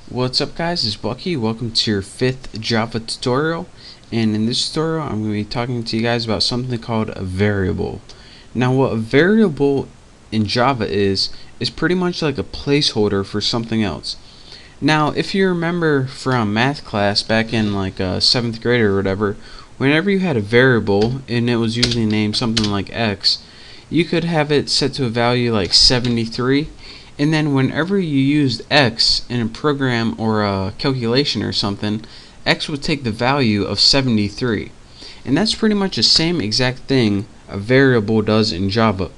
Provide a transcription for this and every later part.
What's up guys, it's Bucky. Welcome to your 5th Java tutorial, and in this tutorial I'm going to be talking to you guys about something called a variable. Now what a variable in Java is pretty much like a placeholder for something else. Now if you remember from math class back in like 7th grade or whatever, whenever you had a variable and it was usually named something like x, you could have it set to a value like 73, and then whenever you used x in a program or a calculation or something, x would take the value of 73. And that's pretty much the same exact thing a variable does in Java.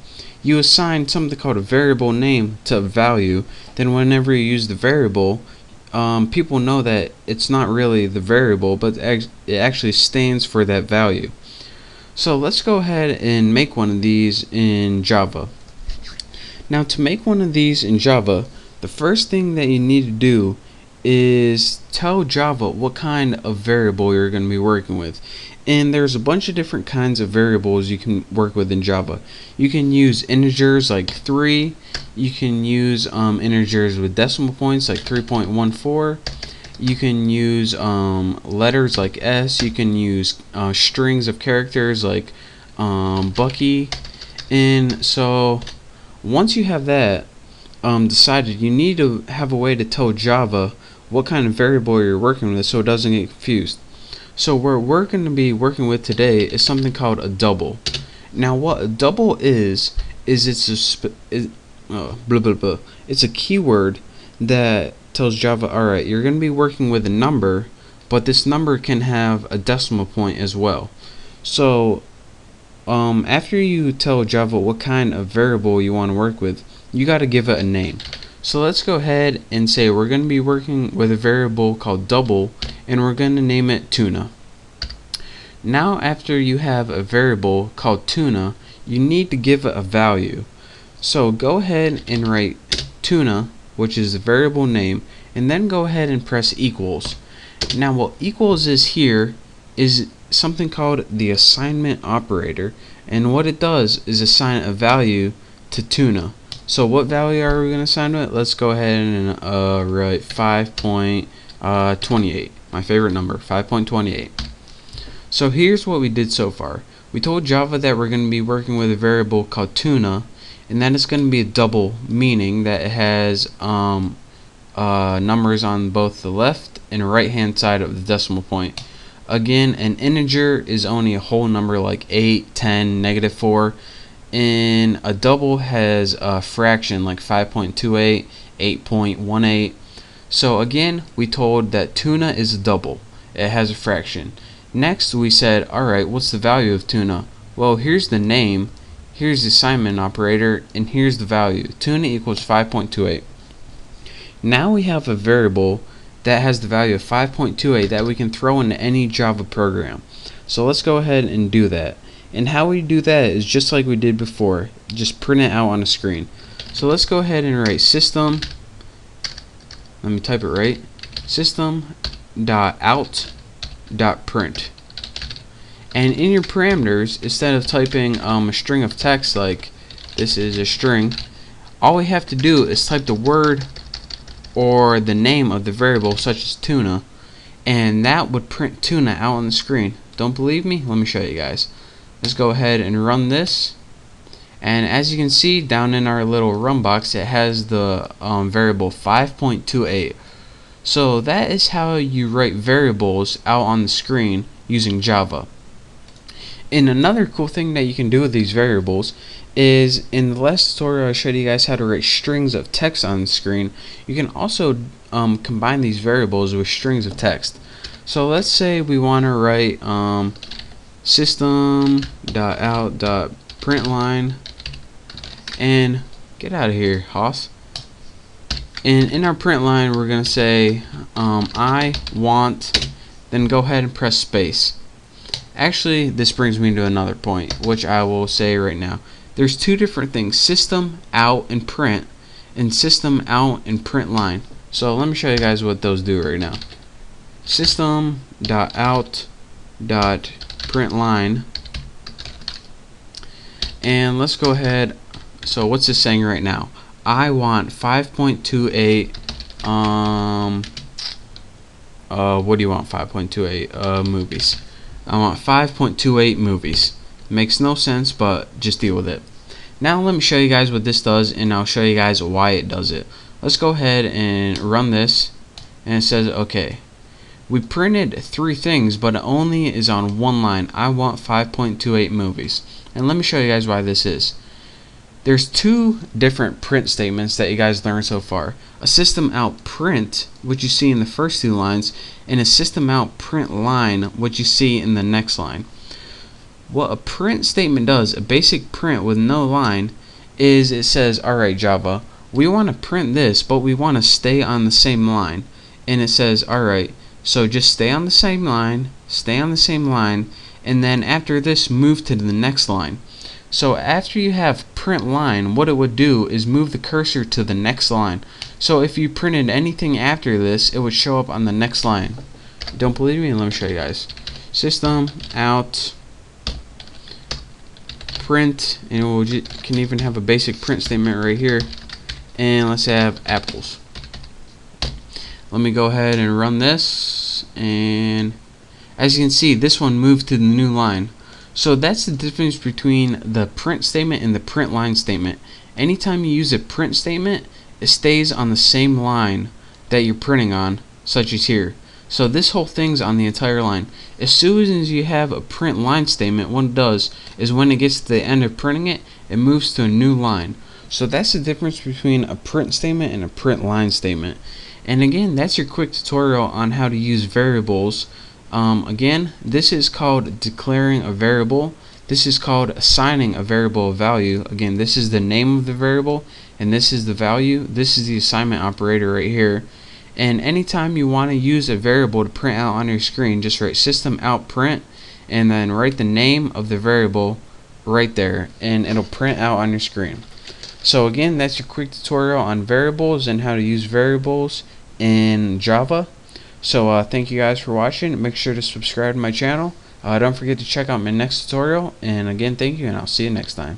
You assign something called a variable name to a value, then whenever you use the variable, people know that it's not really the variable, but it actually stands for that value. So let's go ahead and make one of these in Java. Now to make one of these in Java, the first thing that you need to do is tell Java what kind of variable you're going to be working with. And there's a bunch of different kinds of variables you can work with in Java. You can use integers like 3, you can use integers with decimal points like 3.14, you can use letters like S, you can use strings of characters like Bucky. And so once you have that decided, you need to have a way to tell Java what kind of variable you're working with so it doesn't get confused. So what we're going to be working with today is something called a double. Now what a double is it's a keyword that tells Java, alright, you're going to be working with a number, but this number can have a decimal point as well. So after you tell Java what kind of variable you want to work with, you got to give it a name. So let's go ahead and say we're going to be working with a variable called double, and we're going to name it tuna. Now after you have a variable called tuna, you need to give it a value. So go ahead and write tuna, which is the variable name, and then go ahead and press equals. Now what equals is here is something called the assignment operator, and what it does is assign a value to tuna. So what value are we going to assign to it? Let's go ahead and write 5.28, my favorite number, 5.28. So here's what we did so far. We told Java that we're going to be working with a variable called tuna, and that is going to be a double, meaning that it has numbers on both the left and right hand side of the decimal point. Again, an integer is only a whole number like 8, 10, -4, and a double has a fraction like 5.28, 8.18. So again, we told that tuna is a double. It has a fraction. Next we said, alright, what's the value of tuna? Well, here's the name, here's the assignment operator, and here's the value. Tuna equals 5.28. Now we have a variable that has the value of 5.28 that we can throw into any Java program. So let's go ahead and do that. And how we do that is just like we did before, just print it out on a screen. So let's go ahead and write system, let me type it right, system.out.print. And in your parameters, instead of typing a string of text like this is a string, all we have to do is type the word or the name of the variable, such as tuna, and that would print tuna out on the screen. Don't believe me? Let me show you guys. Let's go ahead and run this, and as you can see down in our little run box, it has the variable 5.28. so that is how you write variables out on the screen using Java. And another cool thing that you can do with these variables is, in the last tutorial I showed you guys how to write strings of text on the screen. You can also combine these variables with strings of text. So let's say we want to write system.out.println, and get out of here, Hoss. And in our print line we're going to say I want, then go ahead and press space. Actually, this brings me to another point, which I will say right now. There's two different things, system out and print, and system out and print line. So let me show you guys what those do right now. System.out.println, and let's go ahead. So what's this saying right now? I want 5.28 what do you want? 5.28 movies. I want 5.28 movies. Makes no sense, but just deal with it. Now let me show you guys what this does, and I'll show you guys why it does it. Let's go ahead and run this, and it says okay, we printed 3 things, but it only is on one line. I want 5.28 movies. And let me show you guys why this is. There's 2 different print statements that you guys learned so far. A system out print, which you see in the first 2 lines, and a system out print line, which you see in the next line. What a print statement does, a basic print with no line, is it says, alright Java, we want to print this, but we want to stay on the same line. And it says, alright, so just stay on the same line, and then after this move to the next line. So after you have print line, what it would do is move the cursor to the next line. So if you printed anything after this, it would show up on the next line. Don't believe me? Let me show you guys. System out print, and we can even have a basic print statement right here. And let's have apples. Let me go ahead and run this, and as you can see, this one moved to the new line. So that's the difference between the print statement and the print line statement. Anytime you use a print statement, it stays on the same line that you're printing on, such as here. So this whole thing's on the entire line. As soon as you have a print line statement, what it does is when it gets to the end of printing it, it moves to a new line. So that's the difference between a print statement and a print line statement. And again, that's your quick tutorial on how to use variables. Again, this is called declaring a variable. This is called assigning a variable a value. Again, this is the name of the variable, and this is the value. This is the assignment operator right here. And anytime you want to use a variable to print out on your screen, just write system out print, and then write the name of the variable right there, and it'll print out on your screen. So again, that's your quick tutorial on variables and how to use variables in Java. So thank you guys for watching. Make sure to subscribe to my channel. Don't forget to check out my next tutorial. And again, thank you, and I'll see you next time.